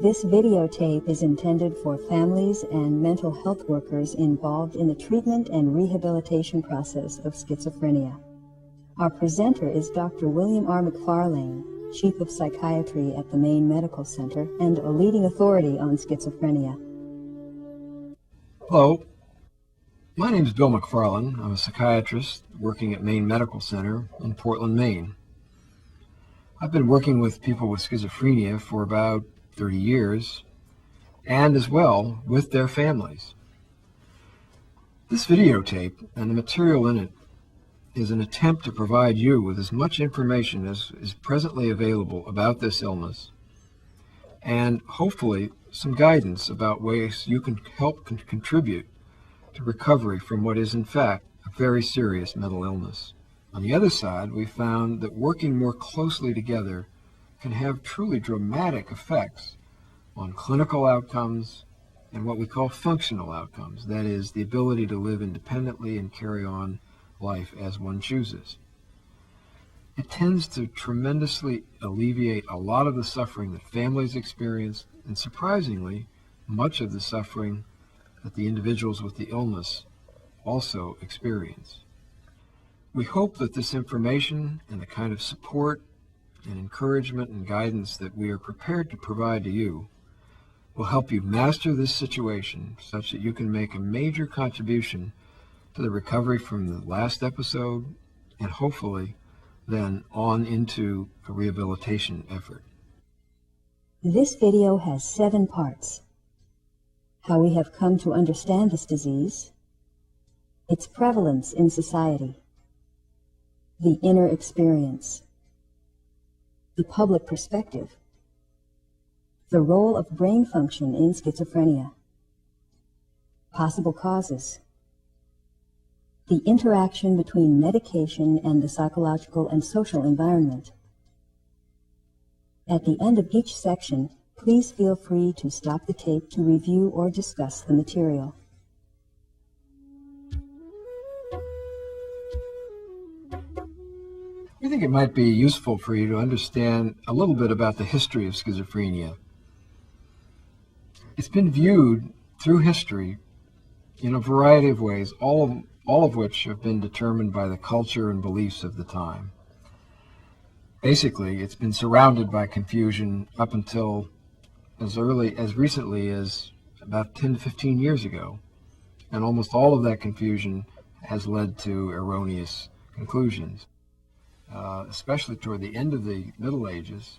This videotape is intended for families and mental health workers involved in the treatment and rehabilitation process of schizophrenia. Our presenter is Dr. William R. McFarlane, Chief of Psychiatry at the Maine Medical Center and a leading authority on schizophrenia. Hello, my name is Bill McFarlane. I'm a psychiatrist working at Maine Medical Center in Portland, Maine. I've been working with people with schizophrenia for about 30 years, and as well with their families. This videotape and the material in it is an attempt to provide you with as much information as is presently available about this illness, and hopefully some guidance about ways you can help contribute to recovery from what is in fact a very serious mental illness. On the other side, we found that working more closely together can have truly dramatic effects on clinical outcomes and what we call functional outcomes, that is, the ability to live independently and carry on life as one chooses. It tends to tremendously alleviate a lot of the suffering that families experience, and surprisingly, much of the suffering that the individuals with the illness also experience. We hope that this information and the kind of support and encouragement and guidance that we are prepared to provide to you will help you master this situation such that you can make a major contribution to the recovery from the last episode and hopefully then on into a rehabilitation effort. This video has 7 parts. How we have come to understand this disease, its prevalence in society, the inner experience, the public perspective, the role of brain function in schizophrenia, possible causes, the interaction between medication and the psychological and social environment. At the end of each section, please feel free to stop the tape to review or discuss the material. We think it might be useful for you to understand a little bit about the history of schizophrenia. It's been viewed through history in a variety of ways, all of which have been determined by the culture and beliefs of the time. Basically, it's been surrounded by confusion up until as recently as about 10 to 15 years ago, and almost all of that confusion has led to erroneous conclusions. Especially toward the end of the Middle Ages,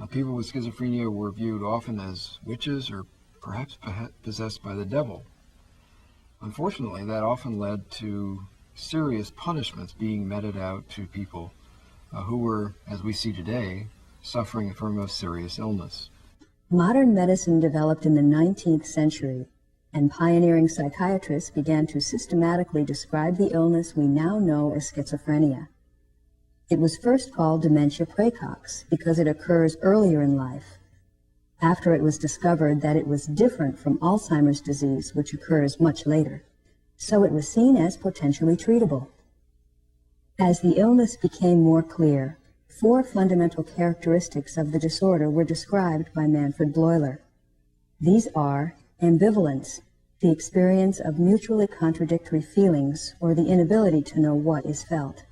people with schizophrenia were viewed often as witches or perhaps possessed by the devil. Unfortunately, that often led to serious punishments being meted out to people who were, as we see today, suffering from a serious illness. Modern medicine developed in the 19th century, and pioneering psychiatrists began to systematically describe the illness we now know as schizophrenia. It was first called dementia praecox because it occurs earlier in life, after it was discovered that it was different from Alzheimer's disease, which occurs much later, so it was seen as potentially treatable. As the illness became more clear, 4 fundamental characteristics of the disorder were described by Manfred Bleuler. These are ambivalence, the experience of mutually contradictory feelings or the inability to know what is felt;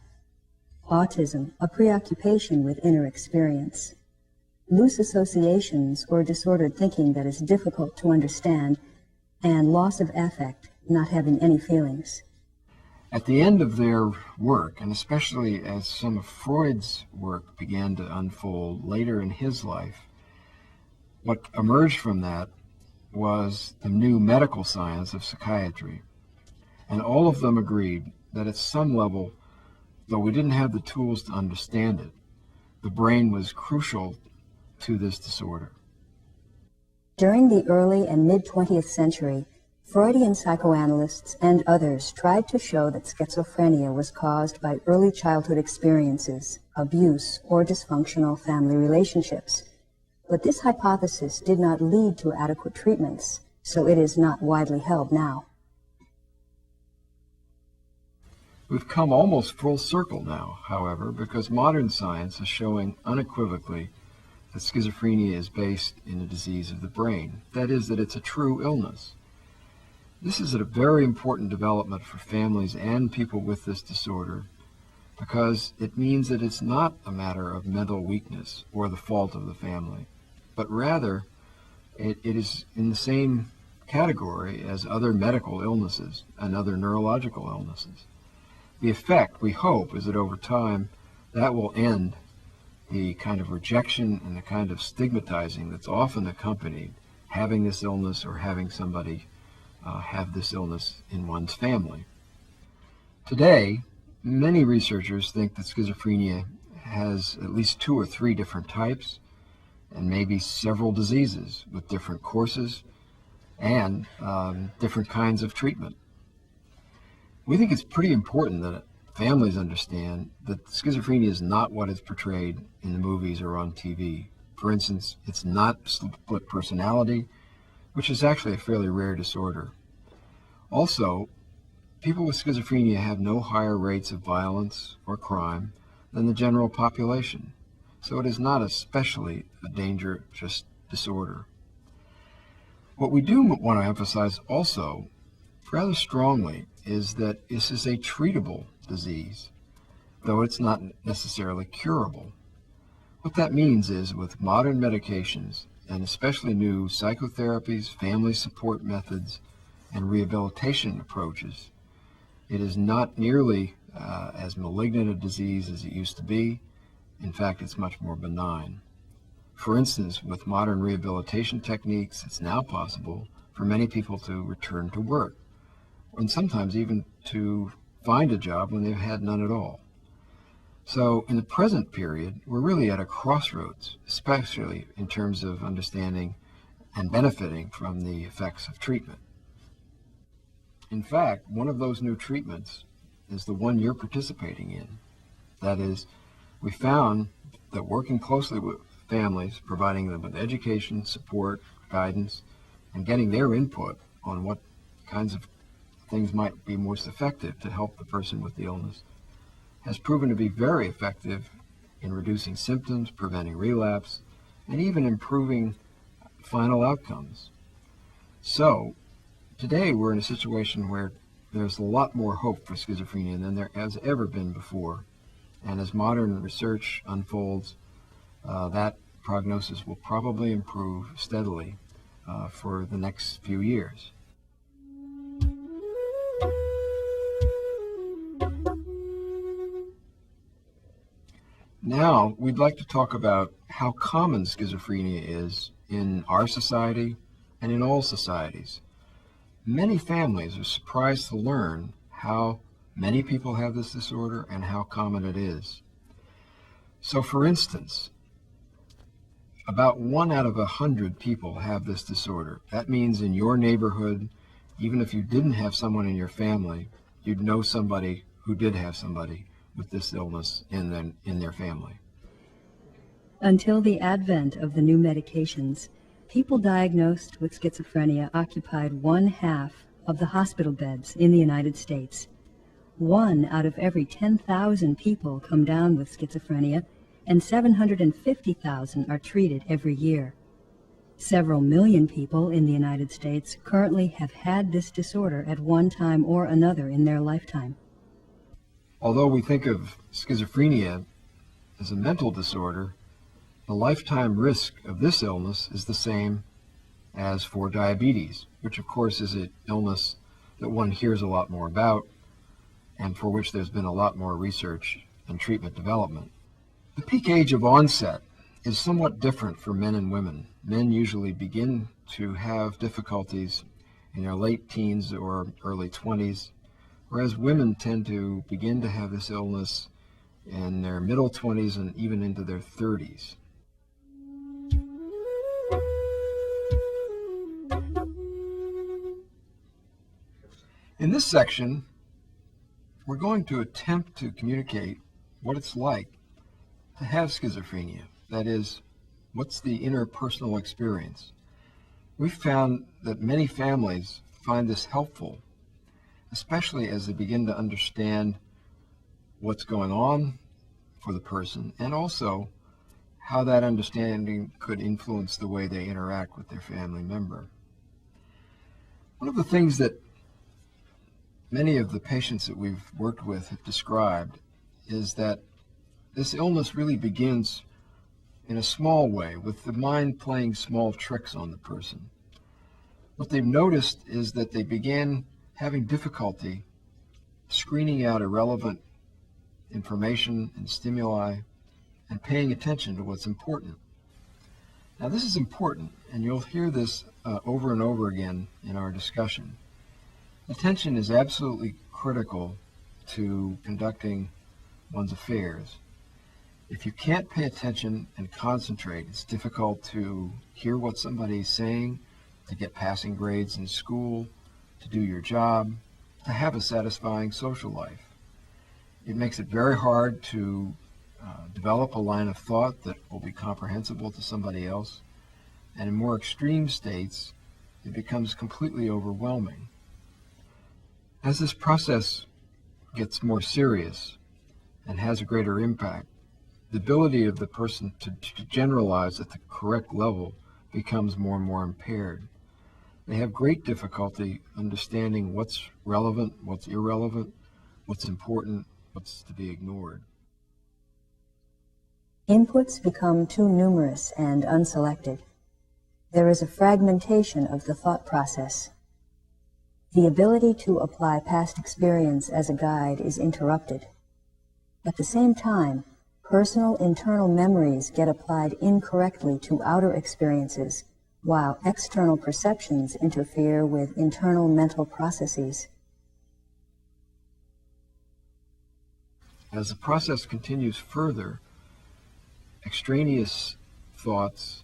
autism, a preoccupation with inner experience; loose associations or disordered thinking that is difficult to understand; and loss of affect, not having any feelings. At the end of their work, and especially as some of Freud's work began to unfold later in his life, what emerged from that was the new medical science of psychiatry. And all of them agreed that at some level, though we didn't have the tools to understand it, the brain was crucial to this disorder. During the early and mid-20th century, Freudian psychoanalysts and others tried to show that schizophrenia was caused by early childhood experiences, abuse, or dysfunctional family relationships. But this hypothesis did not lead to adequate treatments, so it is not widely held now. We've come almost full circle now, however, because modern science is showing unequivocally that schizophrenia is based in a disease of the brain. That is, that it's a true illness. This is a very important development for families and people with this disorder because it means that it's not a matter of mental weakness or the fault of the family, but rather it is in the same category as other medical illnesses and other neurological illnesses. The effect, we hope, is that over time that will end the kind of rejection and the kind of stigmatizing that's often accompanied having this illness or having somebody have this illness in one's family. Today, many researchers think that schizophrenia has at least 2 or 3 different types and maybe several diseases with different courses and different kinds of treatment. We think it's pretty important that families understand that schizophrenia is not what is portrayed in the movies or on TV. For instance, it's not split personality, which is actually a fairly rare disorder. Also, people with schizophrenia have no higher rates of violence or crime than the general population, so it is not especially a dangerous disorder. What we do want to emphasize also rather strongly is that this is a treatable disease, though it's not necessarily curable. What that means is with modern medications, and especially new psychotherapies, family support methods, and rehabilitation approaches, it is not nearly as malignant a disease as it used to be. In fact, it's much more benign. For instance, with modern rehabilitation techniques, it's now possible for many people to return to work, and sometimes even to find a job when they've had none at all. So in the present period, we're really at a crossroads, especially in terms of understanding and benefiting from the effects of treatment. In fact, one of those new treatments is the one you're participating in. That is, we found that working closely with families, providing them with education, support, guidance, and getting their input on what kinds of things might be most effective to help the person with the illness has proven to be very effective in reducing symptoms, preventing relapse, and even improving final outcomes. So today we're in a situation where there's a lot more hope for schizophrenia than there has ever been before. And as modern research unfolds, that prognosis will probably improve steadily for the next few years. Now, we'd like to talk about how common schizophrenia is in our society and in all societies. Many families are surprised to learn how many people have this disorder and how common it is. So, for instance, about 1 out of 100 people have this disorder. That means in your neighborhood, even if you didn't have someone in your family, you'd know somebody who did have somebody with this illness in their family. Until the advent of the new medications, people diagnosed with schizophrenia occupied 1/2 of the hospital beds in the United States. 1 out of every 10,000 people come down with schizophrenia, and 750,000 are treated every year. Several million people in the United States currently have had this disorder at one time or another in their lifetime. Although we think of schizophrenia as a mental disorder, the lifetime risk of this illness is the same as for diabetes, which of course is an illness that one hears a lot more about and for which there's been a lot more research and treatment development. The peak age of onset is somewhat different for men and women. Men usually begin to have difficulties in their late teens or early 20s, whereas women tend to begin to have this illness in their middle 20s and even into their 30s. In this section, we're going to attempt to communicate what it's like to have schizophrenia. That is, what's the interpersonal experience? We've found that many families find this helpful, especially as they begin to understand what's going on for the person and also how that understanding could influence the way they interact with their family member. One of the things that many of the patients that we've worked with have described is that this illness really begins in a small way, with the mind playing small tricks on the person. What they've noticed is that they began having difficulty screening out irrelevant information and stimuli and paying attention to what's important. Now, this is important, and you'll hear this over and over again in our discussion. Attention is absolutely critical to conducting one's affairs. If you can't pay attention and concentrate, it's difficult to hear what somebody's saying, to get passing grades in school, to do your job, to have a satisfying social life. It makes it very hard to develop a line of thought that will be comprehensible to somebody else. And in more extreme states, it becomes completely overwhelming. As this process gets more serious and has a greater impact, the ability of the person to generalize at the correct level becomes more and more impaired. They have great difficulty understanding what's relevant, what's irrelevant, what's important, what's to be ignored. Inputs become too numerous and unselected. There is a fragmentation of the thought process. The ability to apply past experience as a guide is interrupted. At the same time, personal internal memories get applied incorrectly to outer experiences, while external perceptions interfere with internal mental processes. As the process continues further, extraneous thoughts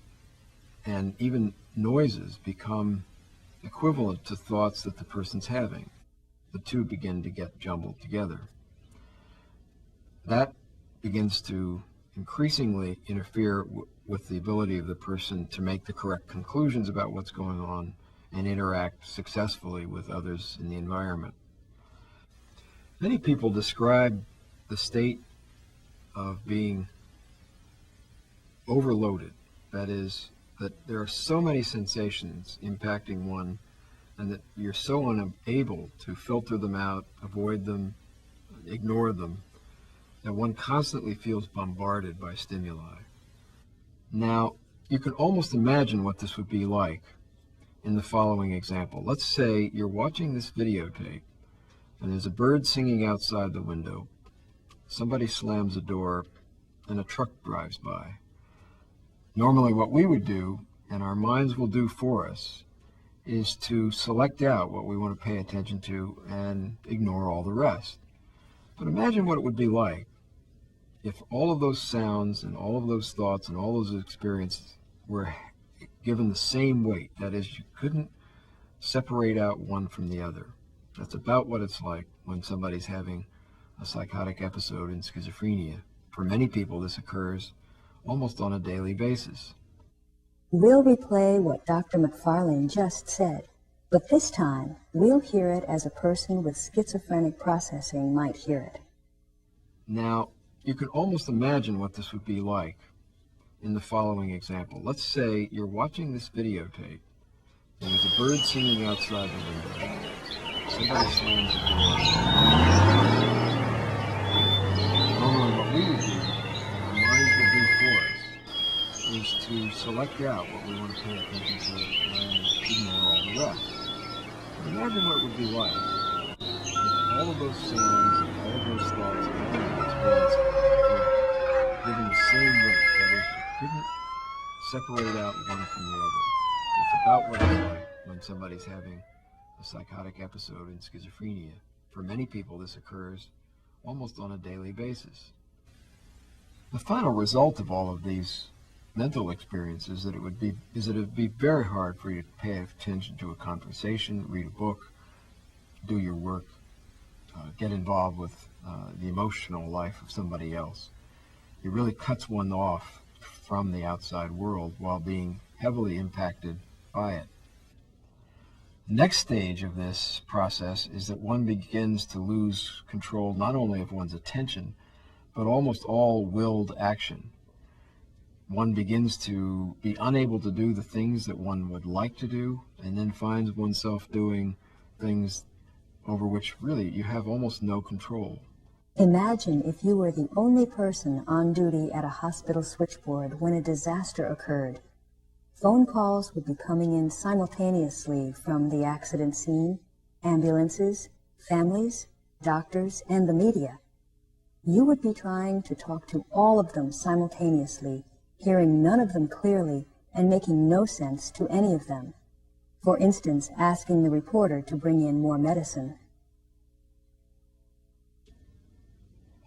and even noises become equivalent to thoughts that the person's having. The two begin to get jumbled together. That begins to increasingly interfere with the ability of the person to make the correct conclusions about what's going on and interact successfully with others in the environment. Many people describe the state of being overloaded. That is, that there are so many sensations impacting one and that you're so unable to filter them out, avoid them, ignore them, that one constantly feels bombarded by stimuli. Now, you can almost imagine what this would be like in the following example. Let's say you're watching this videotape and there's a bird singing outside the window. Somebody slams a door and a truck drives by. Normally what we would do, and our minds will do for us, is to select out what we want to pay attention to and ignore all the rest. But imagine what it would be like if all of those sounds and all of those thoughts and all those experiences were given the same weight. That is, you couldn't separate out one from the other. That's about what it's like when somebody's having a psychotic episode in schizophrenia. For many people, this occurs almost on a daily basis. We'll replay what Dr. McFarlane just said, but this time we'll hear it as a person with schizophrenic processing might hear it. Now, you can almost imagine what this would be like in the following example. Let's say you're watching this videotape and there's a bird singing outside the window. Somebody slams the door. Normally what we would do, our minds will do for us, is to select out what we want to pay attention to and ignore all the rest. But imagine what it would be like if all of those sounds and all of those thoughts and all of those experiences were given the same weight. That is, you couldn't separate out one from the other. It's about what it's like when somebody's having a psychotic episode in schizophrenia. For many people, this occurs almost on a daily basis. The final result of all of these mental experiences is that it would be very hard for you to pay attention to a conversation, read a book, do your work, get involved with the emotional life of somebody else. It really cuts one off from the outside world while being heavily impacted by it. The next stage of this process is that one begins to lose control not only of one's attention, but almost all willed action. one begins to be unable to do the things that one would like to do, and then finds oneself doing things over which really you have almost no control. Imagine if you were the only person on duty at a hospital switchboard when a disaster occurred. Phone calls would be coming in simultaneously from the accident scene, ambulances, families, doctors, and the media. You would be trying to talk to all of them simultaneously, hearing none of them clearly and making no sense to any of them. For instance, asking the reporter to bring in more medicine.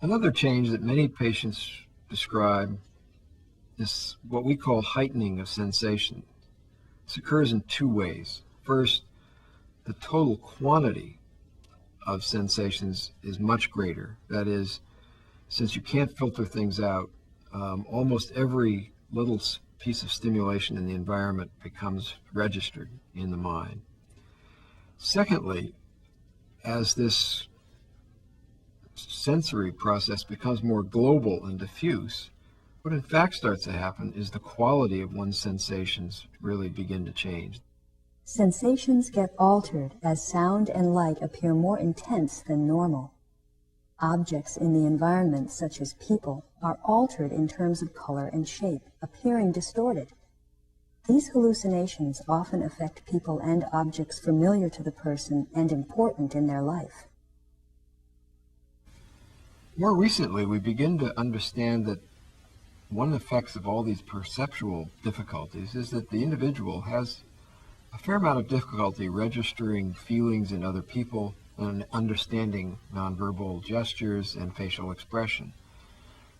Another change that many patients describe is what we call heightening of sensation. This occurs in two ways. First, the total quantity of sensations is much greater. That is, since you can't filter things out, almost every little piece of stimulation in the environment becomes registered in the mind. Secondly, as this sensory process becomes more global and diffuse, what in fact starts to happen is the quality of one's sensations really begin to change. Sensations get altered as sound and light appear more intense than normal. Objects in the environment, such as people, are altered in terms of color and shape, appearing distorted. These hallucinations often affect people and objects familiar to the person and important in their life. More recently, we begin to understand that one of the effects of all these perceptual difficulties is that the individual has a fair amount of difficulty registering feelings in other people and understanding nonverbal gestures and facial expression.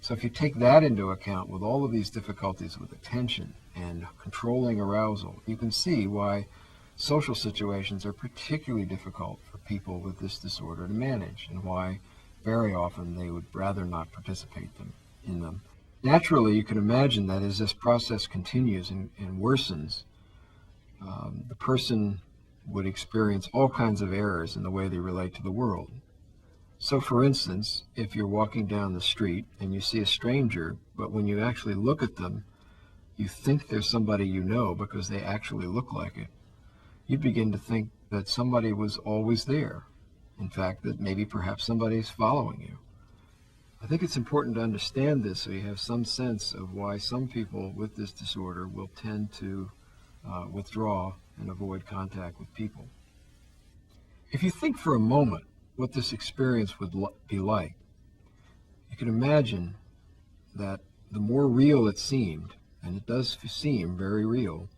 So if you take that into account with all of these difficulties with attention and controlling arousal, you can see why social situations are particularly difficult for people with this disorder to manage, and why very often they would rather not participate in them. Naturally, you can imagine that as this process continues and worsens, the person would experience all kinds of errors in the way they relate to the world. So for instance, if you're walking down the street and you see a stranger, but when you actually look at them, you think they're somebody you know because they actually look like it, you begin to think that somebody was always there. In fact, that maybe perhaps somebody's following you. I think it's important to understand this so you have some sense of why some people with this disorder will tend to withdraw and avoid contact with people. If you think for a moment what this experience would be like, you can imagine that the more real it seemed, and it does seem very real,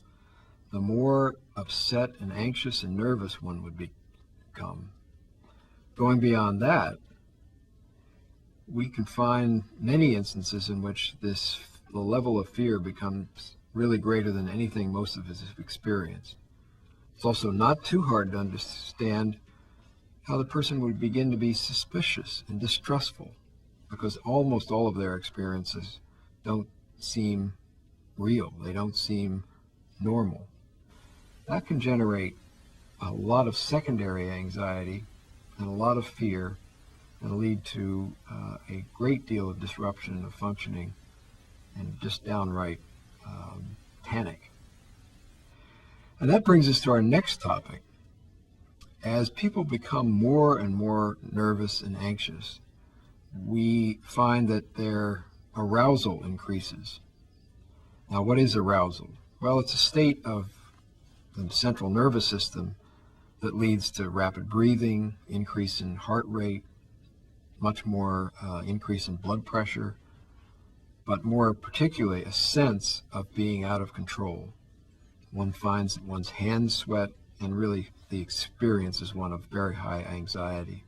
the more upset and anxious and nervous one would become. Going beyond that, we can find many instances in which the level of fear becomes really greater than anything most of us have experienced. It's also not too hard to understand how the person would begin to be suspicious and distrustful, because almost all of their experiences don't seem real. They don't seem normal. That can generate a lot of secondary anxiety and a lot of fear, and lead to a great deal of disruption of functioning and just downright panic. And that brings us to our next topic. As people become more and more nervous and anxious, we find that their arousal increases. Now, what is arousal? Well, it's a state of the central nervous system that leads to rapid breathing, increase in heart rate, much more increase in blood pressure, but more particularly a sense of being out of control. One finds that one's hands sweat, and really the experience is one of very high anxiety.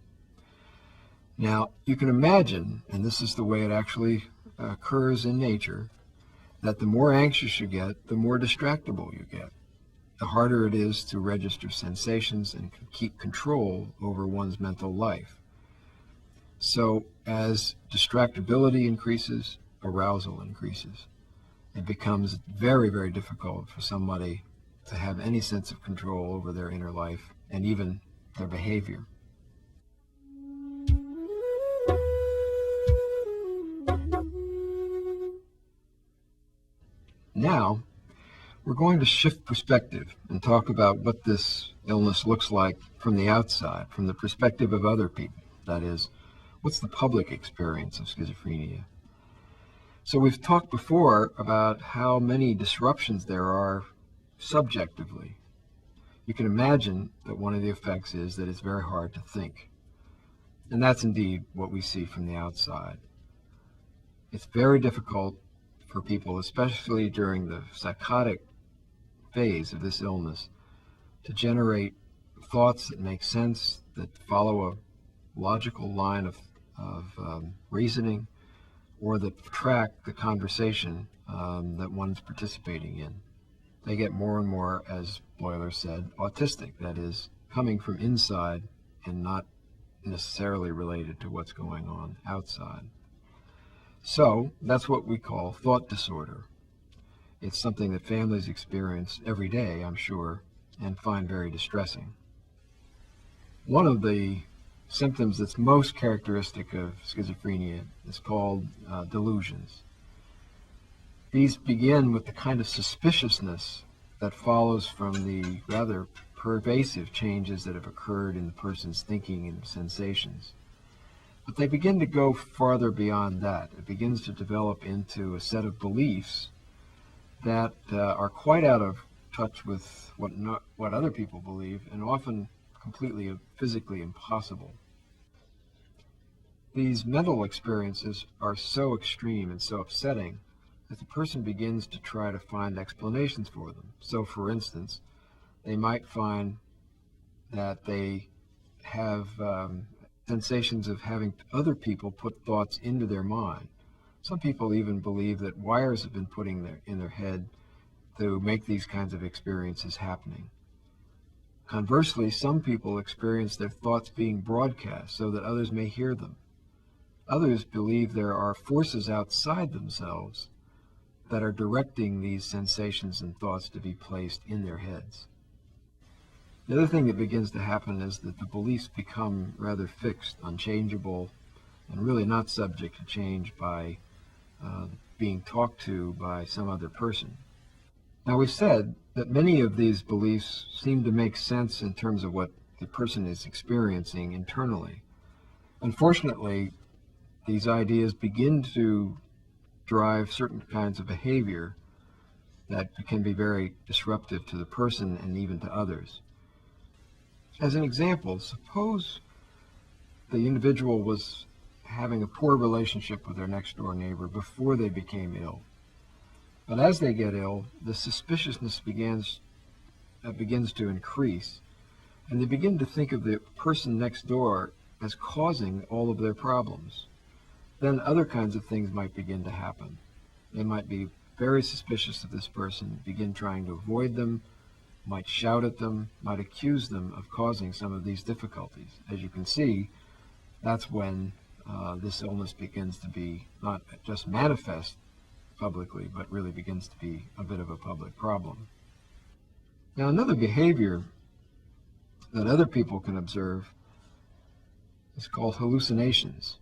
Now, you can imagine, and this is the way it actually occurs in nature, that the more anxious you get, the more distractible you get. The harder it is to register sensations and keep control over one's mental life. So as distractibility increases, arousal increases. It becomes very, very difficult for somebody to have any sense of control over their inner life and even their behavior. Now, we're going to shift perspective and talk about what this illness looks like from the outside, from the perspective of other people. That is, what's the public experience of schizophrenia? So we've talked before about how many disruptions there are subjectively. You can imagine that one of the effects is that it's very hard to think. And that's indeed what we see from the outside. It's very difficult for people, especially during the psychotic phase of this illness, to generate thoughts that make sense, that follow a logical line of reasoning, or that track the conversation that one's participating in. They get more and more, as Boiler said, autistic, that is, coming from inside and not necessarily related to what's going on outside. So that's what we call thought disorder. It's something that families experience every day, I'm sure, and find very distressing. One of the symptoms that's most characteristic of schizophrenia is called delusions. These begin with the kind of suspiciousness that follows from the rather pervasive changes that have occurred in the person's thinking and sensations. But they begin to go farther beyond that. It begins to develop into a set of beliefs that are quite out of touch with what other people believe, and often completely physically impossible. These mental experiences are so extreme and so upsetting that the person begins to try to find explanations for them. So, for instance, they might find that they have sensations of having other people put thoughts into their mind. Some people even believe that wires have been put in their head to make these kinds of experiences happening. Conversely, some people experience their thoughts being broadcast so that others may hear them. Others believe there are forces outside themselves that are directing these sensations and thoughts to be placed in their heads. The other thing that begins to happen is that the beliefs become rather fixed, unchangeable, and really not subject to change by being talked to by some other person. Now, we said that many of these beliefs seem to make sense in terms of what the person is experiencing internally. Unfortunately, these ideas begin to drive certain kinds of behavior that can be very disruptive to the person and even to others. As an example, suppose the individual was having a poor relationship with their next door neighbor before they became ill. But as they get ill, the suspiciousness begins to increase, and they begin to think of the person next door as causing all of their problems. Then other kinds of things might begin to happen. They might be very suspicious of this person, begin trying to avoid them, might shout at them, might accuse them of causing some of these difficulties. As you can see, that's when this illness begins to be not just manifest publicly, but really begins to be a bit of a public problem. Now, another behavior that other people can observe is called hallucinations.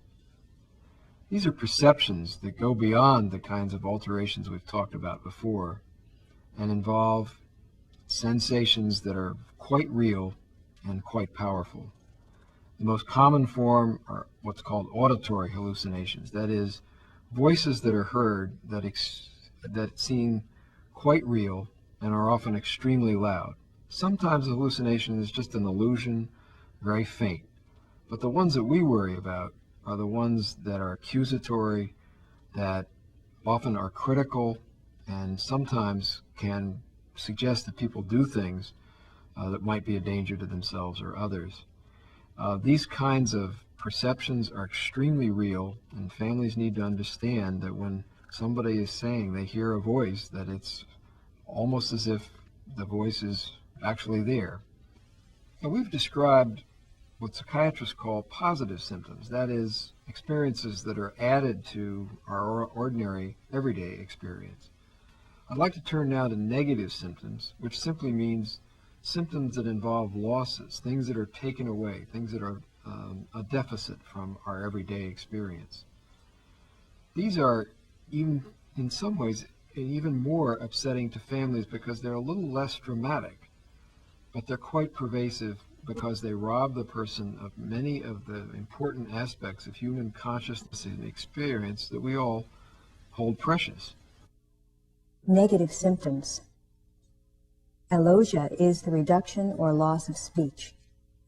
These are perceptions that go beyond the kinds of alterations we've talked about before and involve sensations that are quite real and quite powerful. The most common form are what's called auditory hallucinations. That is, voices that are heard that seem quite real and are often extremely loud. Sometimes the hallucination is just an illusion, very faint. But the ones that we worry about are the ones that are accusatory, that often are critical, and sometimes can suggest that people do things that might be a danger to themselves or others. These kinds of perceptions are extremely real, and families need to understand that when somebody is saying they hear a voice, that it's almost as if the voice is actually there. Now, we've described what psychiatrists call positive symptoms, that is, experiences that are added to our ordinary everyday experience. I'd like to turn now to negative symptoms, which simply means symptoms that involve losses, things that are taken away, things that are a deficit from our everyday experience. These are, even in some ways, even more upsetting to families because they're a little less dramatic, but they're quite pervasive because they rob the person of many of the important aspects of human consciousness and experience that we all hold precious. Negative symptoms. Alogia is the reduction or loss of speech.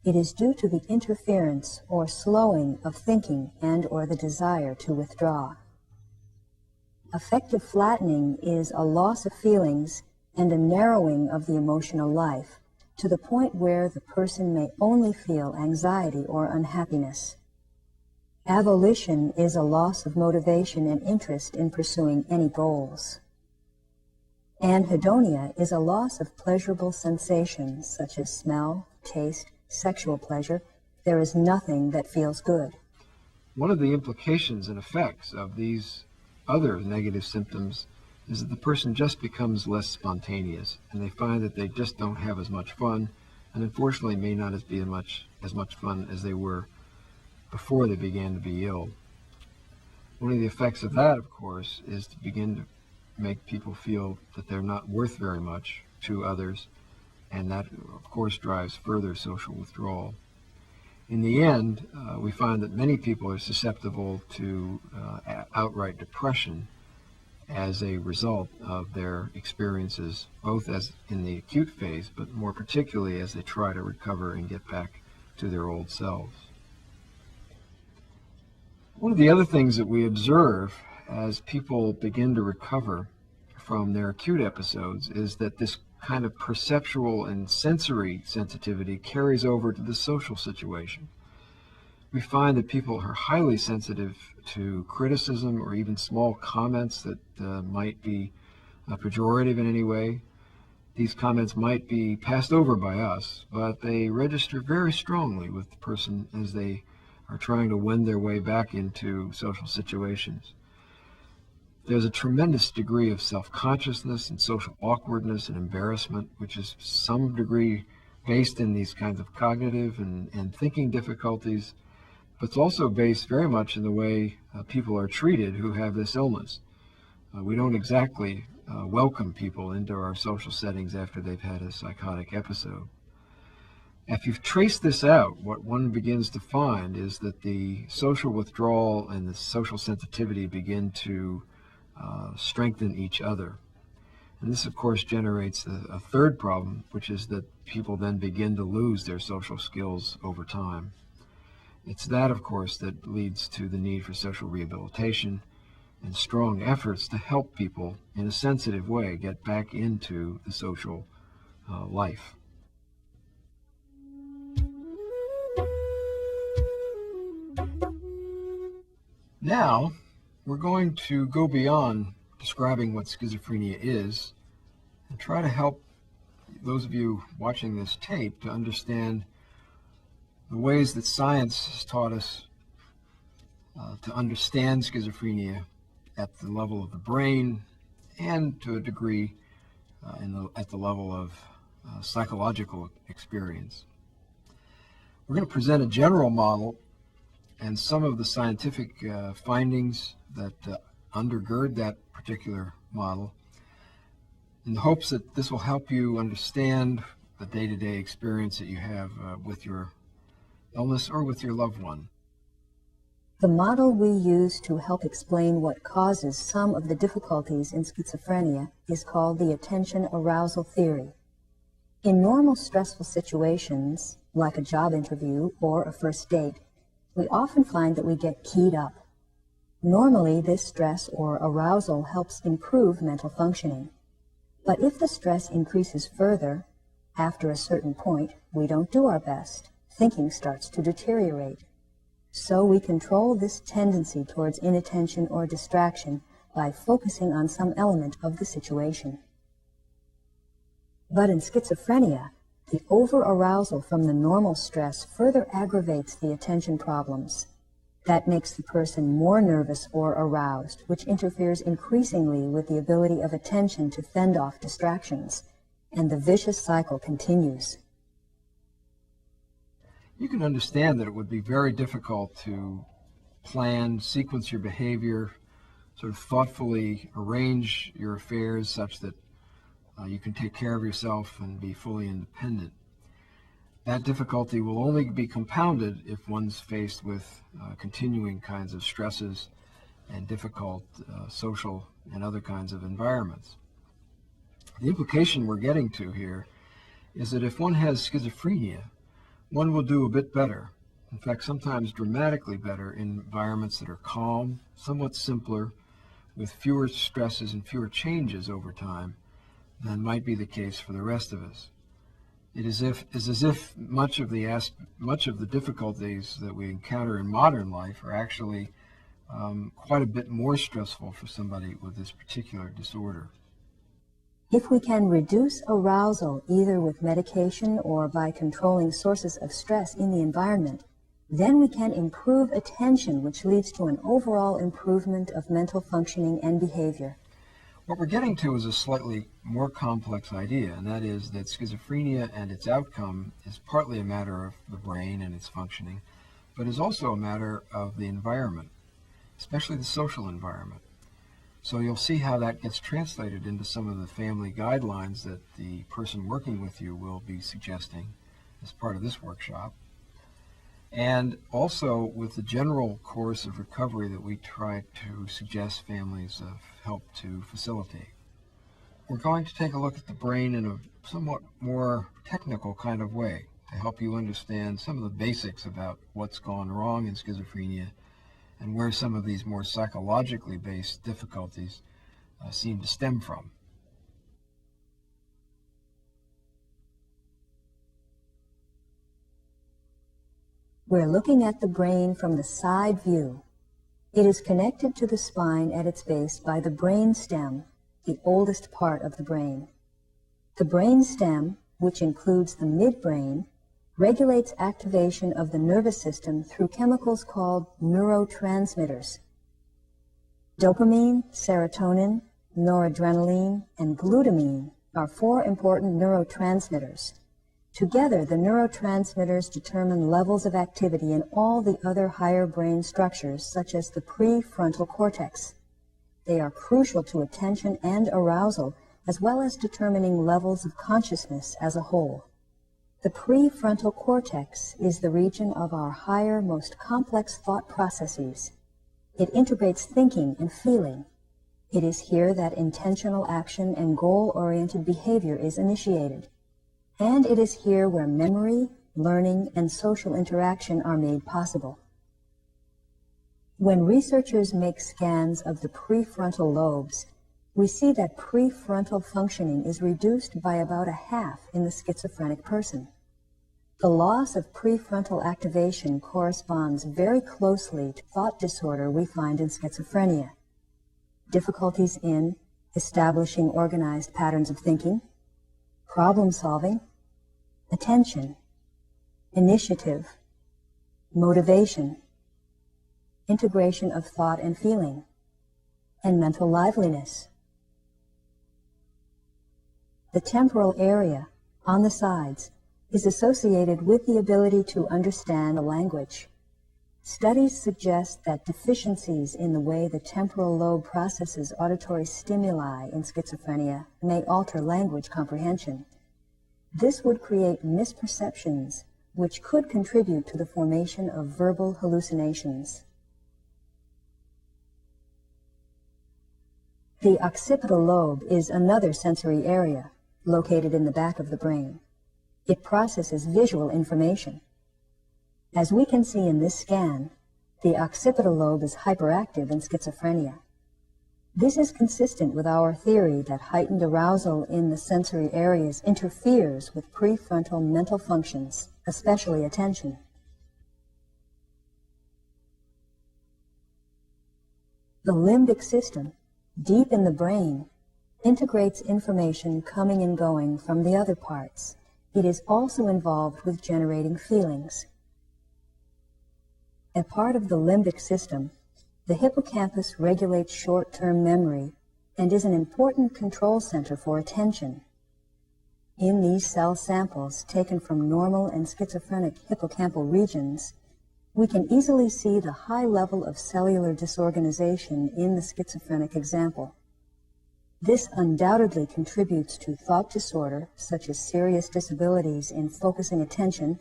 It is due to the interference or slowing of thinking and or the desire to withdraw. Affective flattening is a loss of feelings and a narrowing of the emotional life to the point where the person may only feel anxiety or unhappiness. Avolition is a loss of motivation and interest in pursuing any goals. Anhedonia is a loss of pleasurable sensations such as smell, taste, sexual pleasure. There is nothing that feels good. One of the implications and effects of these other negative symptoms is that the person just becomes less spontaneous, and they find that they just don't have as much fun, and unfortunately may not be as much fun as they were before they began to be ill. One of the effects of that, of course, is to begin to make people feel that they're not worth very much to others, and that, of course, drives further social withdrawal. In the end, we find that many people are susceptible to outright depression as a result of their experiences, both as in the acute phase, but more particularly as they try to recover and get back to their old selves. One of the other things that we observe as people begin to recover from their acute episodes is that this kind of perceptual and sensory sensitivity carries over to the social situation. We find that people are highly sensitive to criticism or even small comments that might be pejorative in any way. These comments might be passed over by us, but they register very strongly with the person as they are trying to wend their way back into social situations. There's a tremendous degree of self-consciousness and social awkwardness and embarrassment, which is some degree based in these kinds of cognitive and thinking difficulties, but it's also based very much in the way people are treated who have this illness. We don't exactly welcome people into our social settings after they've had a psychotic episode. If you've traced this out, what one begins to find is that the social withdrawal and the social sensitivity begin to strengthen each other. And this, of course, generates a third problem, which is that people then begin to lose their social skills over time. It's that, of course, that leads to the need for social rehabilitation and strong efforts to help people in a sensitive way get back into the social life. Now, we're going to go beyond describing what schizophrenia is and try to help those of you watching this tape to understand the ways that science has taught us to understand schizophrenia at the level of the brain and to a degree at the level of psychological experience. We're going to present a general model and some of the scientific findings that undergird that particular model in the hopes that this will help you understand the day-to-day experience that you have with your illness or with your loved one. The model we use to help explain what causes some of the difficulties in schizophrenia is called the attention arousal theory. In normal stressful situations, like a job interview or a first date, we often find that we get keyed up. Normally, this stress or arousal helps improve mental functioning. But if the stress increases further, after a certain point, we don't do our best. Thinking starts to deteriorate. So we control this tendency towards inattention or distraction by focusing on some element of the situation. But in schizophrenia, the over-arousal from the normal stress further aggravates the attention problems. That makes the person more nervous or aroused, which interferes increasingly with the ability of attention to fend off distractions, and the vicious cycle continues. You can understand that it would be very difficult to plan, sequence your behavior sort of thoughtfully arrange your affairs such that you can take care of yourself and be fully independent. That difficulty will only be compounded if one's faced with continuing kinds of stresses and difficult social and other kinds of environments. The implication we're getting to here is that if one has schizophrenia, one will do a bit better, in fact sometimes dramatically better, in environments that are calm, somewhat simpler, with fewer stresses and fewer changes over time than might be the case for the rest of us. It is as if much of the difficulties that we encounter in modern life are actually quite a bit more stressful for somebody with this particular disorder. If we can reduce arousal either with medication or by controlling sources of stress in the environment, then we can improve attention, which leads to an overall improvement of mental functioning and behavior. What we're getting to is a slightly more complex idea, and that is that schizophrenia and its outcome is partly a matter of the brain and its functioning, but is also a matter of the environment, especially the social environment. So you'll see how that gets translated into some of the family guidelines that the person working with you will be suggesting as part of this workshop, and also with the general course of recovery that we try to suggest families help to facilitate. We're going to take a look at the brain in a somewhat more technical kind of way to help you understand some of the basics about what's gone wrong in schizophrenia and where some of these more psychologically based difficulties seem to stem from. We're looking at the brain from the side view. It is connected to the spine at its base by the brain stem, the oldest part of the brain. The brain stem, which includes the midbrain, regulates activation of the nervous system through chemicals called neurotransmitters. Dopamine, serotonin, noradrenaline, and glutamine are 4 important neurotransmitters. Together, the neurotransmitters determine levels of activity in all the other higher brain structures, such as the prefrontal cortex. They are crucial to attention and arousal, as well as determining levels of consciousness as a whole. The prefrontal cortex is the region of our higher, most complex thought processes. It integrates thinking and feeling. It is here that intentional action and goal-oriented behavior is initiated. And it is here where memory, learning, and social interaction are made possible. When researchers make scans of the prefrontal lobes, we see that prefrontal functioning is reduced by about 1/2 in the schizophrenic person. The loss of prefrontal activation corresponds very closely to thought disorder we find in schizophrenia. Difficulties in establishing organized patterns of thinking, problem solving, attention, initiative, motivation, integration of thought and feeling, and mental liveliness. The temporal area on the sides is associated with the ability to understand a language. Studies suggest that deficiencies in the way the temporal lobe processes auditory stimuli in schizophrenia may alter language comprehension. This would create misperceptions, which could contribute to the formation of verbal hallucinations. The occipital lobe is another sensory area located in the back of the brain. It processes visual information. As we can see in this scan, the occipital lobe is hyperactive in schizophrenia. This is consistent with our theory that heightened arousal in the sensory areas interferes with prefrontal mental functions, especially attention. The limbic system, deep in the brain, integrates information coming and going from the other parts. It is also involved with generating feelings. A part of the limbic system, the hippocampus regulates short-term memory and is an important control center for attention. In these cell samples taken from normal and schizophrenic hippocampal regions, We can easily see the high level of cellular disorganization in the schizophrenic example. This undoubtedly contributes to thought disorder, such as serious disabilities in focusing attention,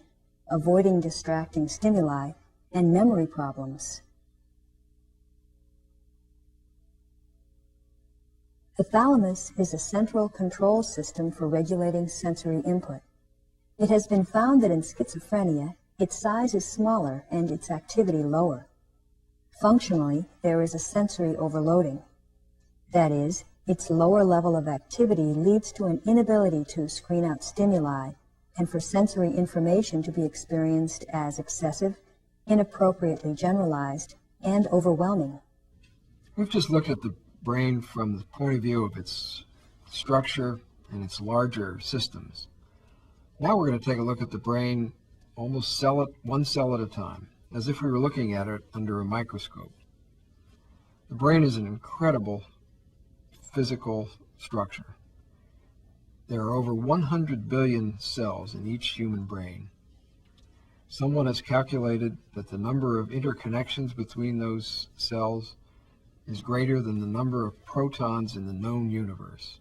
avoiding distracting stimuli, and memory problems. The thalamus is a central control system for regulating sensory input. It has been found that in schizophrenia, its size is smaller and its activity lower. Functionally, there is a sensory overloading. That is, its lower level of activity leads to an inability to screen out stimuli and for sensory information to be experienced as excessive, inappropriately generalized, and overwhelming. We've just looked at the brain from the point of view of its structure and its larger systems. Now we're going to take a look at the brain almost one cell at a time, as if we were looking at it under a microscope. The brain is an incredible physical structure. There are over 100 billion cells in each human brain. Someone has calculated that the number of interconnections between those cells is greater than the number of protons in the known universe.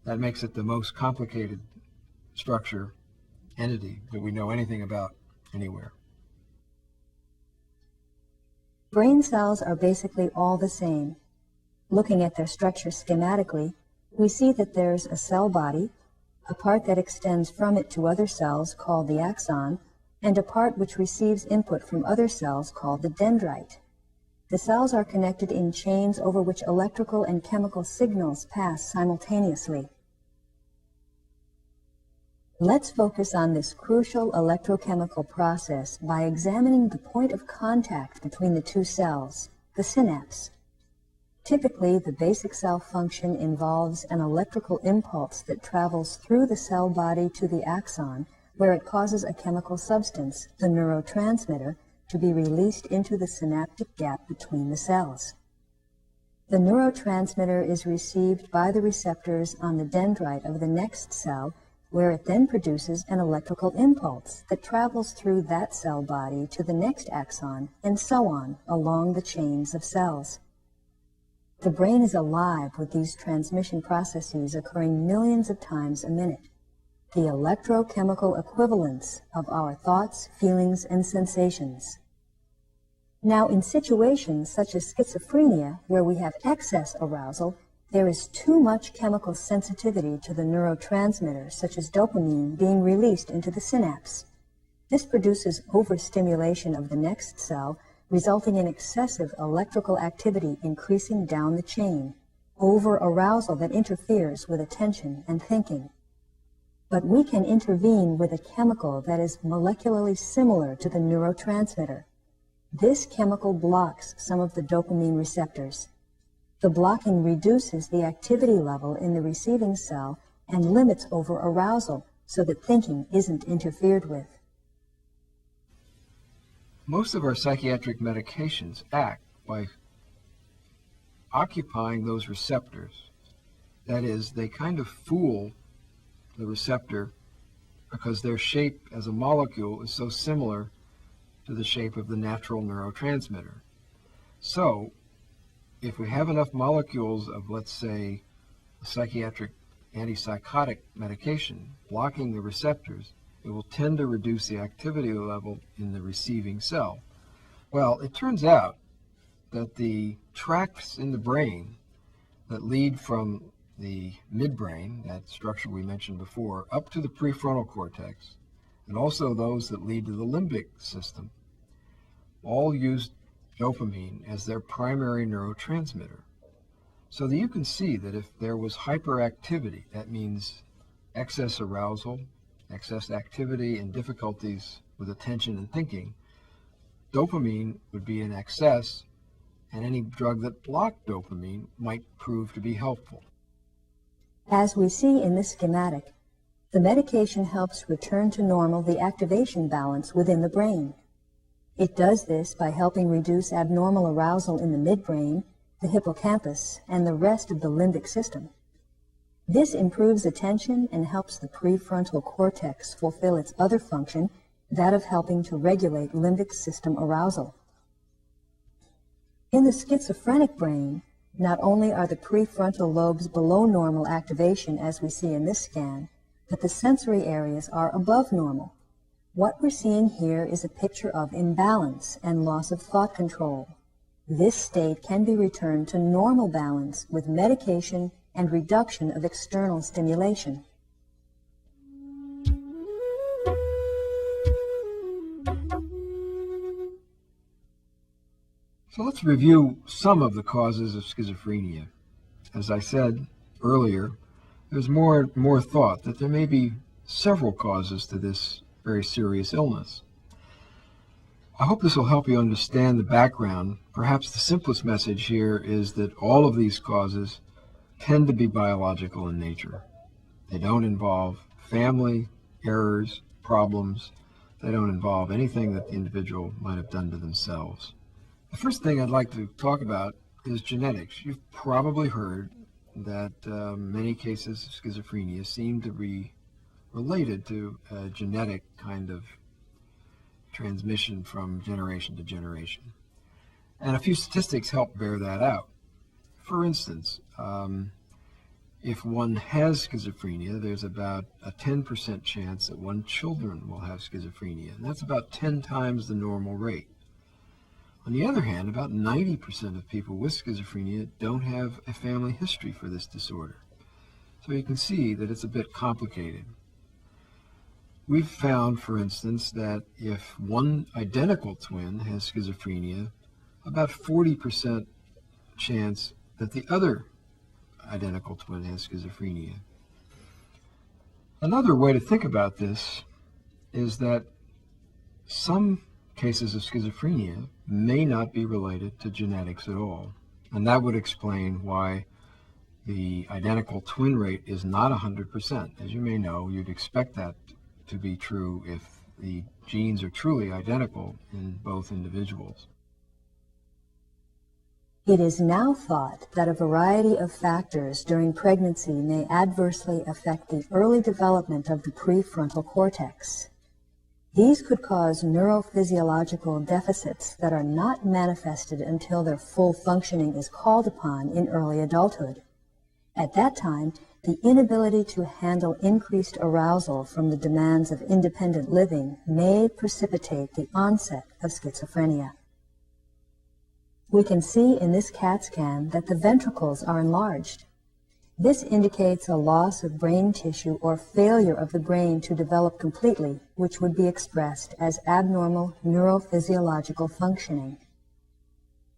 That makes it the most complicated entity that we know anything about anywhere. Brain cells are basically all the same. Looking at their structure schematically, we see that there's a cell body, a part that extends from it to other cells called the axon, and a part which receives input from other cells called the dendrite. The cells are connected in chains over which electrical and chemical signals pass simultaneously. Let's focus on this crucial electrochemical process by examining the point of contact between the two cells, the synapse. Typically, the basic cell function involves an electrical impulse that travels through the cell body to the axon, where it causes a chemical substance, the neurotransmitter, to be released into the synaptic gap between the cells. The neurotransmitter is received by the receptors on the dendrite of the next cell, where it then produces an electrical impulse that travels through that cell body to the next axon, and so on along the chains of cells. The brain is alive with these transmission processes occurring millions of times a minute, the electrochemical equivalents of our thoughts, feelings, and sensations. Now, in situations such as schizophrenia, where we have excess arousal, there is too much chemical sensitivity to the neurotransmitter, such as dopamine, being released into the synapse. This produces overstimulation of the next cell, resulting in excessive electrical activity increasing down the chain, over-arousal that interferes with attention and thinking. But we can intervene with a chemical that is molecularly similar to the neurotransmitter. This chemical blocks some of the dopamine receptors. The blocking reduces the activity level in the receiving cell and limits over-arousal so that thinking isn't interfered with. Most of our psychiatric medications act by occupying those receptors. That is, they kind of fool the receptor because their shape as a molecule is so similar to the shape of the natural neurotransmitter. So, if we have enough molecules of, let's say, a psychiatric antipsychotic medication blocking the receptors, it will tend to reduce the activity level in the receiving cell. Well, it turns out that the tracts in the brain that lead from the midbrain, that structure we mentioned before, up to the prefrontal cortex, and also those that lead to the limbic system, all use dopamine as their primary neurotransmitter. So that you can see that if there was hyperactivity, that means excess arousal, excess activity, and difficulties with attention and thinking, dopamine would be in excess, and any drug that blocked dopamine might prove to be helpful. As we see in this schematic, the medication helps return to normal the activation balance within the brain. It does this by helping reduce abnormal arousal in the midbrain, the hippocampus, and the rest of the limbic system. This improves attention and helps the prefrontal cortex fulfill its other function, that of helping to regulate limbic system arousal. In the schizophrenic brain, not only are the prefrontal lobes below normal activation as we see in this scan, but the sensory areas are above normal. What we're seeing here is a picture of imbalance and loss of thought control. This state can be returned to normal balance with medication and reduction of external stimulation. So let's review some of the causes of schizophrenia. As I said earlier, there's more thought that there may be several causes to this very serious illness. I hope this will help you understand the background. Perhaps the simplest message here is that all of these causes tend to be biological in nature. They don't involve family, errors, problems. They don't involve anything that the individual might have done to themselves. The first thing I'd like to talk about is genetics. You've probably heard that many cases of schizophrenia seem to be related to a genetic kind of transmission from generation to generation. And a few statistics help bear that out. For instance, if one has schizophrenia, there's about a 10% chance that one children will have schizophrenia, and that's about 10 times the normal rate. On the other hand, about 90% of people with schizophrenia don't have a family history for this disorder. So you can see that it's a bit complicated. We've found, for instance, that if one identical twin has schizophrenia, about 40% chance that the other identical twin has schizophrenia. Another way to think about this is that some cases of schizophrenia may not be related to genetics at all. And that would explain why the identical twin rate is not 100%. As you may know, you'd expect that to be true if the genes are truly identical in both individuals. It is now thought that a variety of factors during pregnancy may adversely affect the early development of the prefrontal cortex. These could cause neurophysiological deficits that are not manifested until their full functioning is called upon in early adulthood. At that time, the inability to handle increased arousal from the demands of independent living may precipitate the onset of schizophrenia. We can see in this CAT scan that the ventricles are enlarged. This indicates a loss of brain tissue or failure of the brain to develop completely, which would be expressed as abnormal neurophysiological functioning.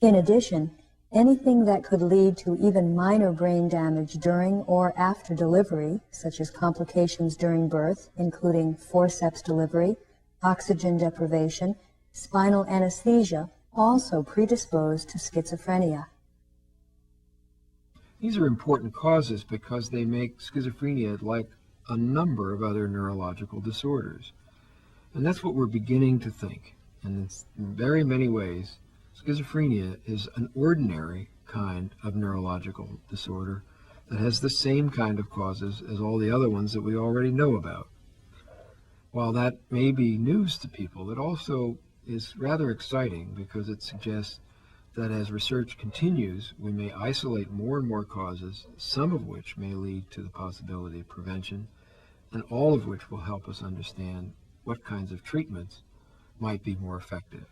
In addition, anything that could lead to even minor brain damage during or after delivery, such as complications during birth, including forceps delivery, oxygen deprivation, spinal anesthesia, also predispose to schizophrenia. These are important causes because they make schizophrenia like a number of other neurological disorders. And that's what we're beginning to think. And in very many ways, schizophrenia is an ordinary kind of neurological disorder that has the same kind of causes as all the other ones that we already know about. While that may be news to people, it also is rather exciting because it suggests that as research continues, we may isolate more and more causes, some of which may lead to the possibility of prevention, and all of which will help us understand what kinds of treatments might be more effective.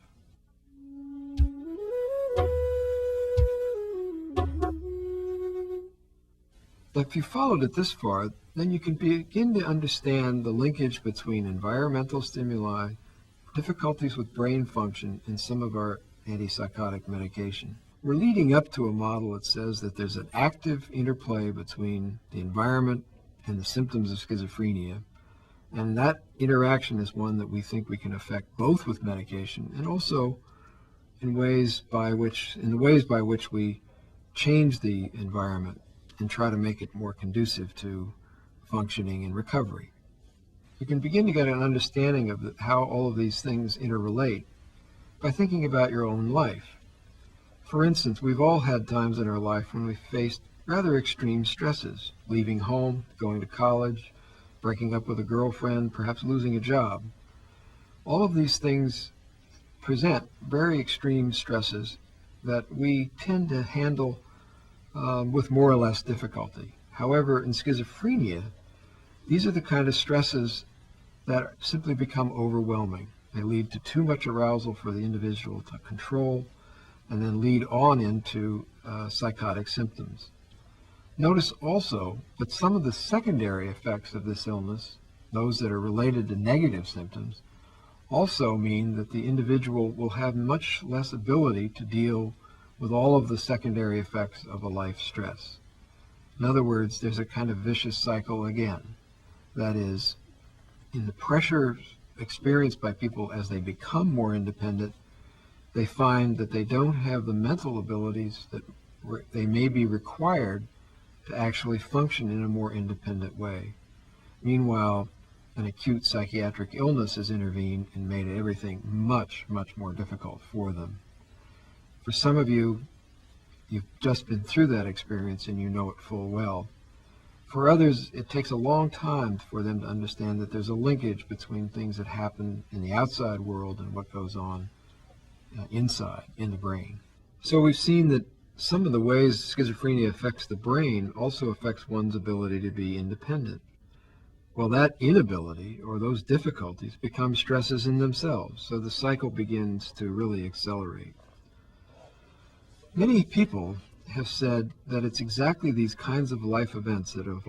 If you followed it this far, then you can begin to understand the linkage between environmental stimuli, difficulties with brain function, and some of our antipsychotic medication. We're leading up to a model that says that there's an active interplay between the environment and the symptoms of schizophrenia, and that interaction is one that we think we can affect both with medication and also in the ways by which we change the environment and try to make it more conducive to functioning and recovery. You can begin to get an understanding of how all of these things interrelate by thinking about your own life. For instance, we've all had times in our life when we faced rather extreme stresses, leaving home, going to college, breaking up with a girlfriend, perhaps losing a job. All of these things present very extreme stresses that we tend to handle with more or less difficulty. However, in schizophrenia, these are the kind of stresses that simply become overwhelming. They lead to too much arousal for the individual to control and then lead on into psychotic symptoms. Notice also that some of the secondary effects of this illness, those that are related to negative symptoms, also mean that the individual will have much less ability to deal with all of the secondary effects of a life stress. In other words, there's a kind of vicious cycle again. That is, in the pressure experienced by people as they become more independent, they find that they don't have the mental abilities that they may be required to actually function in a more independent way. Meanwhile, an acute psychiatric illness has intervened and made everything much, much more difficult for them. For some of you, you've just been through that experience and you know it full well. For others, it takes a long time for them to understand that there's a linkage between things that happen in the outside world and what goes on inside, in the brain. So we've seen that some of the ways schizophrenia affects the brain also affects one's ability to be independent. Well, that inability or those difficulties become stresses in themselves, so the cycle begins to really accelerate. Many people have said that it's exactly these kinds of life events that have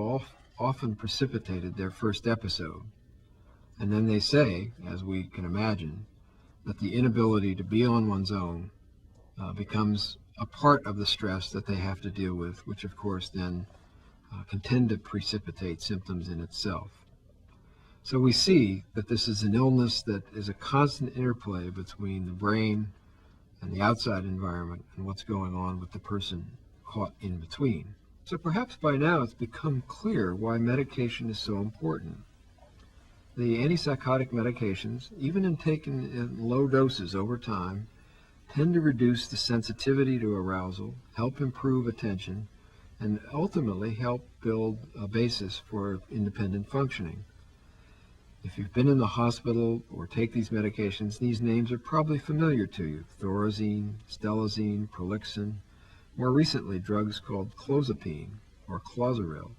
often precipitated their first episode. And then they say, as we can imagine, that the inability to be on one's own becomes a part of the stress that they have to deal with, which of course then can tend to precipitate symptoms in itself. So we see that this is an illness that is a constant interplay between the brain and the outside environment and what's going on with the person caught in between. So perhaps by now it's become clear why medication is so important. The antipsychotic medications, even in taken in low doses over time, tend to reduce the sensitivity to arousal, help improve attention, and ultimately help build a basis for independent functioning. If you've been in the hospital or take these medications, these names are probably familiar to you: Thorazine, Stelazine, Prolixin, more recently drugs called clozapine or Clozaril,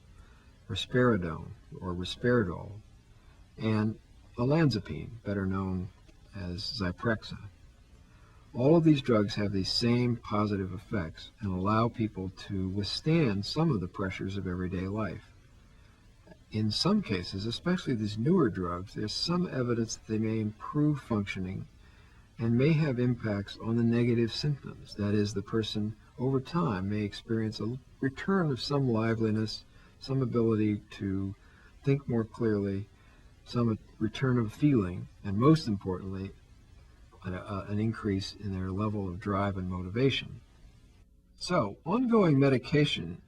risperidone or Risperidol, and olanzapine, better known as Zyprexa. All of these drugs have these same positive effects and allow people to withstand some of the pressures of everyday life. In some cases, especially these newer drugs, there's some evidence that they may improve functioning and may have impacts on the negative symptoms. That is, the person over time may experience a return of some liveliness, some ability to think more clearly, some return of feeling, and most importantly, an increase in their level of drive and motivation. So, ongoing medication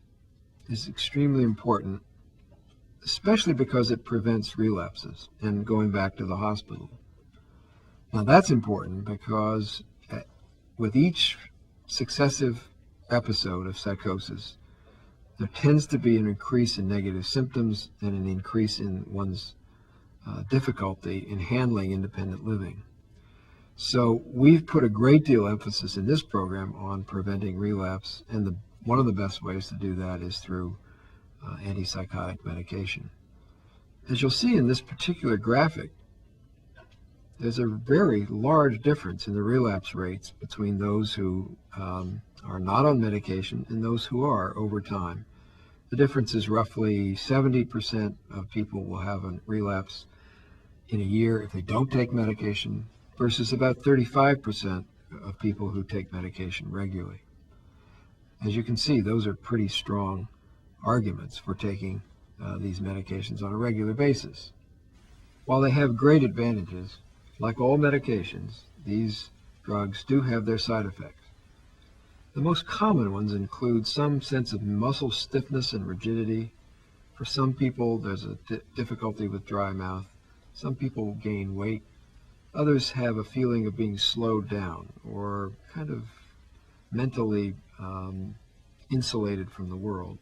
is extremely important, especially because it prevents relapses and going back to the hospital. Now that's important because with each successive episode of psychosis, there tends to be an increase in negative symptoms and an increase in one's difficulty in handling independent living. So we've put a great deal of emphasis in this program on preventing relapse, and one of the best ways to do that is through antipsychotic medication. As you'll see in this particular graphic, there's a very large difference in the relapse rates between those who are not on medication and those who are over time. The difference is roughly 70% of people will have a relapse in a year if they don't take medication, versus about 35% of people who take medication regularly. As you can see, those are pretty strong arguments for taking these medications on a regular basis. While they have great advantages, like all medications, these drugs do have their side effects. The most common ones include some sense of muscle stiffness and rigidity. For some people, there's a difficulty with dry mouth. Some people gain weight. Others have a feeling of being slowed down or kind of mentally insulated from the world.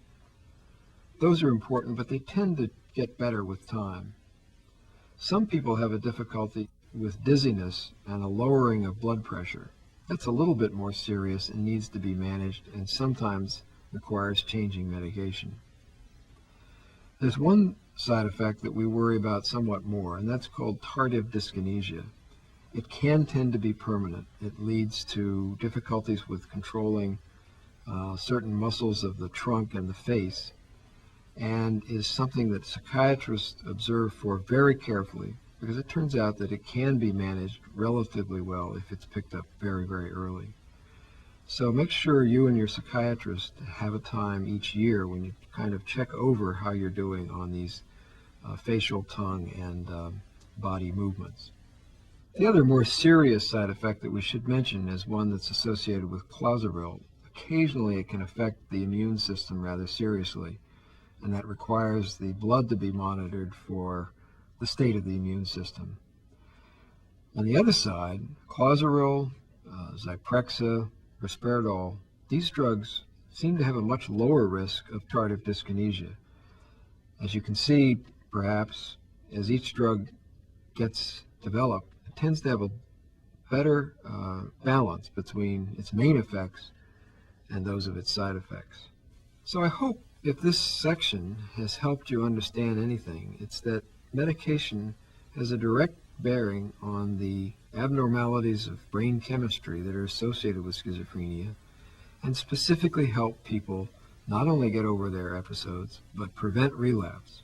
Those are important, but they tend to get better with time. Some people have a difficulty with dizziness and a lowering of blood pressure. That's a little bit more serious and needs to be managed and sometimes requires changing medication. There's one side effect that we worry about somewhat more, and that's called tardive dyskinesia. It can tend to be permanent. It leads to difficulties with controlling certain muscles of the trunk and the face, and is something that psychiatrists observe for very carefully, because it turns out that it can be managed relatively well if it's picked up very, very early. So make sure you and your psychiatrist have a time each year when you kind of check over how you're doing on these facial, tongue, and body movements. The other more serious side effect that we should mention is one that's associated with Clozaril. Occasionally it can affect the immune system rather seriously, and that requires the blood to be monitored for the state of the immune system. On the other side, Clozaril, Zyprexa, Risperidol, these drugs seem to have a much lower risk of tardive dyskinesia. As you can see, perhaps, as each drug gets developed, it tends to have a better balance between its main effects and those of its side effects. So I hope if this section has helped you understand anything, it's that medication has a direct bearing on the abnormalities of brain chemistry that are associated with schizophrenia, and specifically help people not only get over their episodes, but prevent relapse.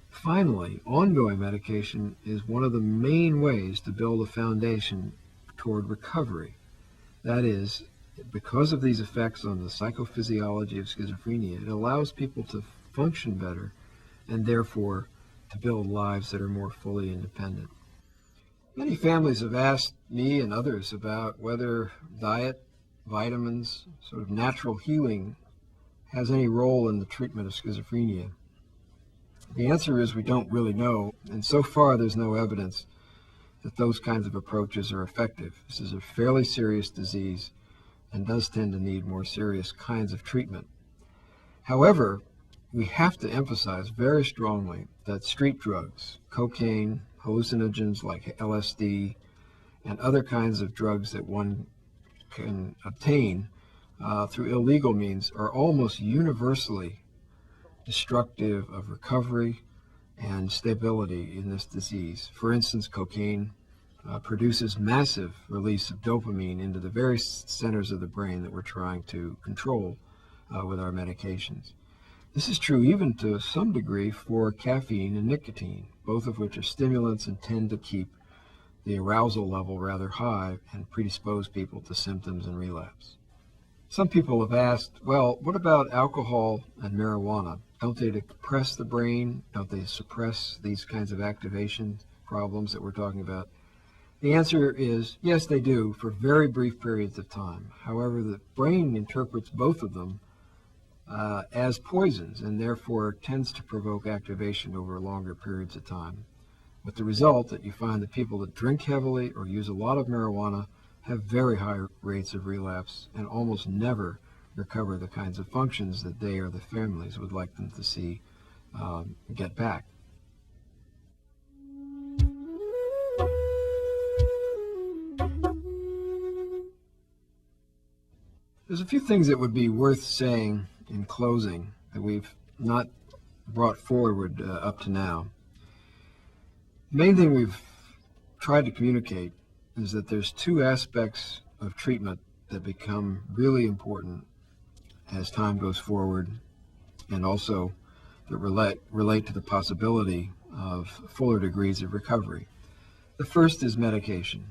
Finally, ongoing medication is one of the main ways to build a foundation toward recovery. That is, because of these effects on the psychophysiology of schizophrenia, it allows people to function better and therefore to build lives that are more fully independent. Many families have asked me and others about whether diet, vitamins, sort of natural healing has any role in the treatment of schizophrenia. The answer is we don't really know, and so far there's no evidence that those kinds of approaches are effective. This is a fairly serious disease and does tend to need more serious kinds of treatment. However, we have to emphasize very strongly that street drugs, cocaine, hallucinogens like LSD, and other kinds of drugs that one can obtain through illegal means are almost universally destructive of recovery and stability in this disease. For instance, cocaine produces massive release of dopamine into the very centers of the brain that we're trying to control with our medications. This is true even to some degree for caffeine and nicotine, both of which are stimulants and tend to keep the arousal level rather high and predispose people to symptoms and relapse. Some people have asked, well, what about alcohol and marijuana? Don't they depress the brain? Don't they suppress these kinds of activation problems that we're talking about? The answer is yes, they do for very brief periods of time. However, the brain interprets both of them as poisons and therefore tends to provoke activation over longer periods of time, with the result that you find that people that drink heavily or use a lot of marijuana have very high rates of relapse and almost never recover the kinds of functions that they or the families would like them to see get back. There's a few things that would be worth saying in closing that we've not brought forward up to now. The main thing we've tried to communicate is that there's two aspects of treatment that become really important as time goes forward, and also that relate to the possibility of fuller degrees of recovery. The first is medication.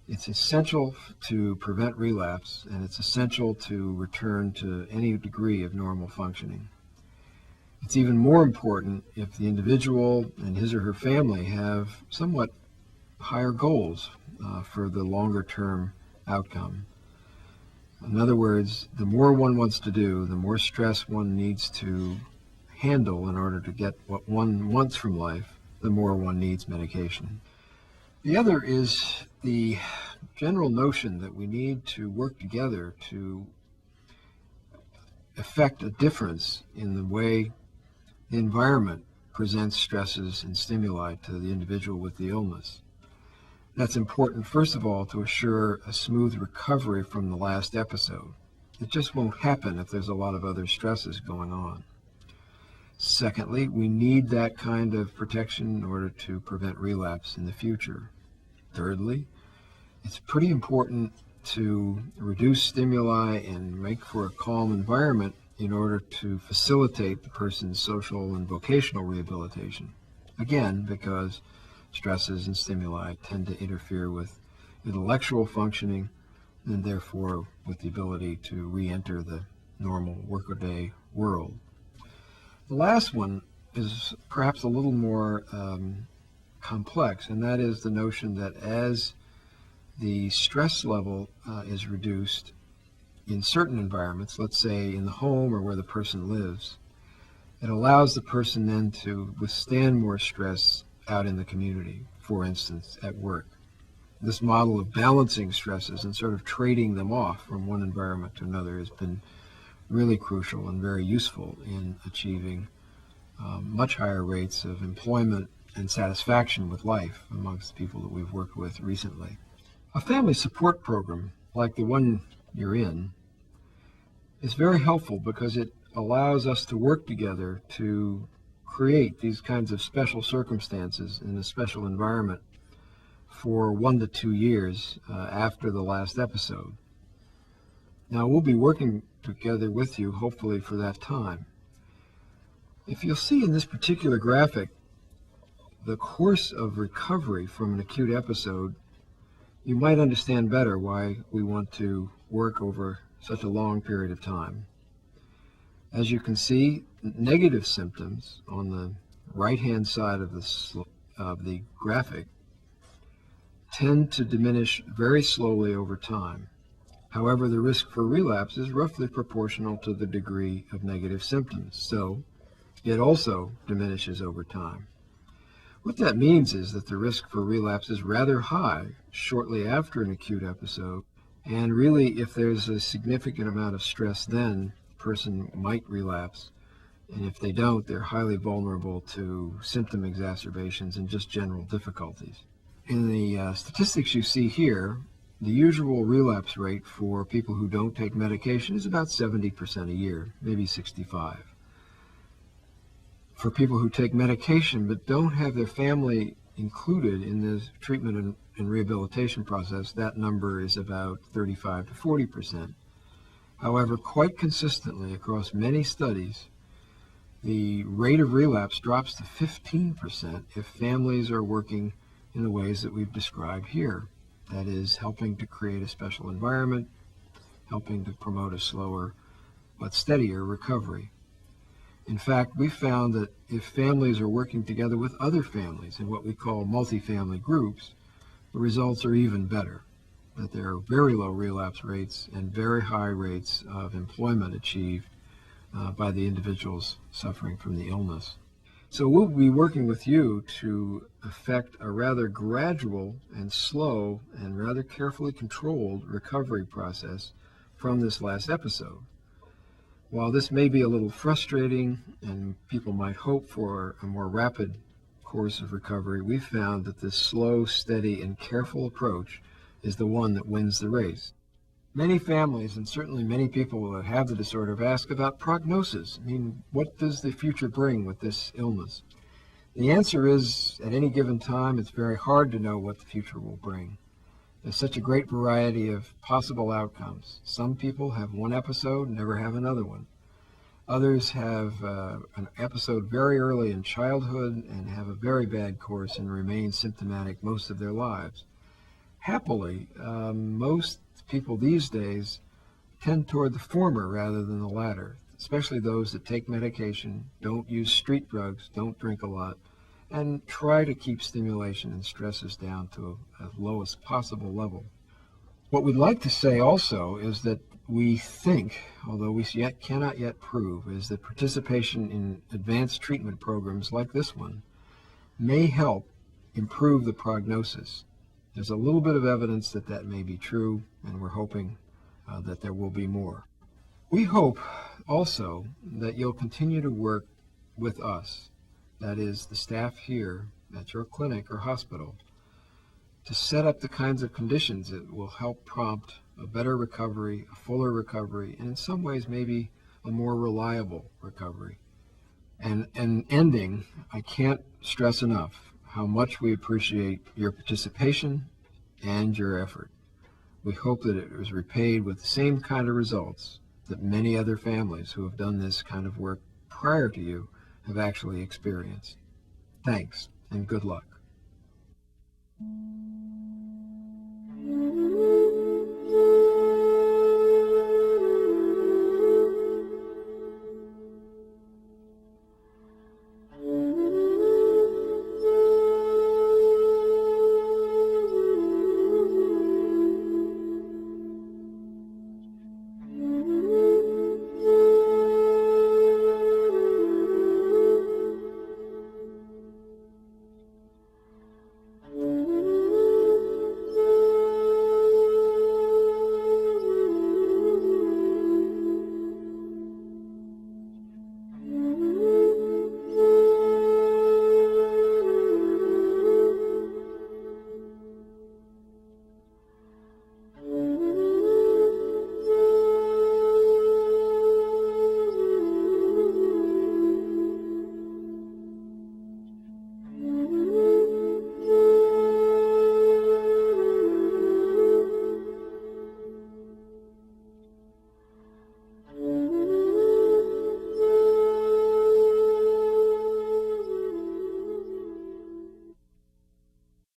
It's essential to prevent relapse, and it's essential to return to any degree of normal functioning. It's even more important if the individual and his or her family have somewhat higher goals for the longer-term outcome. In other words, the more one wants to do, the more stress one needs to handle in order to get what one wants from life, the more one needs medication. The other is the general notion that we need to work together to effect a difference in the way the environment presents stresses and stimuli to the individual with the illness. That's important, first of all, to assure a smooth recovery from the last episode. It just won't happen if there's a lot of other stresses going on. Secondly, we need that kind of protection in order to prevent relapse in the future. Thirdly, it's pretty important to reduce stimuli and make for a calm environment in order to facilitate the person's social and vocational rehabilitation. Again, because stresses and stimuli tend to interfere with intellectual functioning and therefore with the ability to re-enter the normal workaday world. The last one is perhaps a little more complex, and that is the notion that as the stress level is reduced in certain environments, let's say in the home or where the person lives, it allows the person then to withstand more stress out in the community, for instance, at work. This model of balancing stresses and sort of trading them off from one environment to another has been really crucial and very useful in achieving much higher rates of employment and satisfaction with life amongst people that we've worked with recently. A family support program like the one you're in is very helpful because it allows us to work together to create these kinds of special circumstances in a special environment for 1 to 2 years after the last episode. Now, we'll be working together with you, hopefully, for that time. If you'll see in this particular graphic, the course of recovery from an acute episode, you might understand better why we want to work over such a long period of time. As you can see, negative symptoms on the right-hand side of the graphic tend to diminish very slowly over time. However, the risk for relapse is roughly proportional to the degree of negative symptoms, so it also diminishes over time. What that means is that the risk for relapse is rather high shortly after an acute episode, and really if there's a significant amount of stress then, the person might relapse, and if they don't, they're highly vulnerable to symptom exacerbations and just general difficulties. In the statistics you see here, the usual relapse rate for people who don't take medication is about 70% a year, maybe 65%. For people who take medication but don't have their family included in the treatment and rehabilitation process, that number is about 35 to 40%. However, quite consistently across many studies, the rate of relapse drops to 15% if families are working in the ways that we've described here. That is, helping to create a special environment, helping to promote a slower but steadier recovery. In fact, we found that if families are working together with other families in what we call multifamily groups, the results are even better, that there are very low relapse rates and very high rates of employment achieved by the individuals suffering from the illness. So we'll be working with you to effect a rather gradual and slow and rather carefully controlled recovery process from this last episode. While this may be a little frustrating and people might hope for a more rapid course of recovery, we found that this slow, steady, and careful approach is the one that wins the race. Many families, and certainly many people that have the disorder, have asked about prognosis. I mean, what does the future bring with this illness? The answer is, at any given time, it's very hard to know what the future will bring. There's such a great variety of possible outcomes. Some people have one episode and never have another one. Others have an episode very early in childhood and have a very bad course and remain symptomatic most of their lives. Happily, most people these days tend toward the former rather than the latter, especially those that take medication, don't use street drugs, don't drink a lot, and try to keep stimulation and stresses down to a lowest possible level. What we'd like to say also is that we think, although we cannot yet prove, is that participation in advanced treatment programs like this one may help improve the prognosis. There's a little bit of evidence that that may be true, and we're hoping that there will be more. We hope also that you'll continue to work with us that is, the staff here at your clinic or hospital, to set up the kinds of conditions that will help prompt a better recovery, a fuller recovery, and in some ways maybe a more reliable recovery. And ending, I can't stress enough how much we appreciate your participation and your effort. We hope that it was repaid with the same kind of results that many other families who have done this kind of work prior to you have actually experienced. Thanks, and good luck.